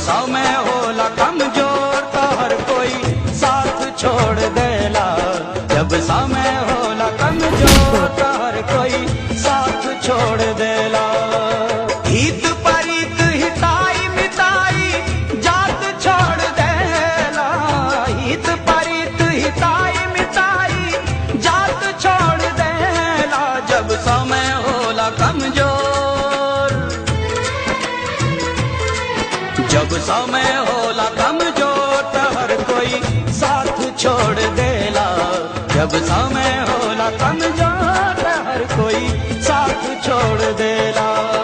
समय होला कमजोर तो हर कोई साथ छोड़ देला। जब समय होला कमजोर तो हर कोई साथ छोड़ देला। हित परित हिताई मिताई जात छोड़ देला। हित परित हिताई मिताई जात छोड़ देला। जब समय होला कमजोर, जब समय होला कमजोर तो हर कोई साथ छोड़ देला। जब समय हो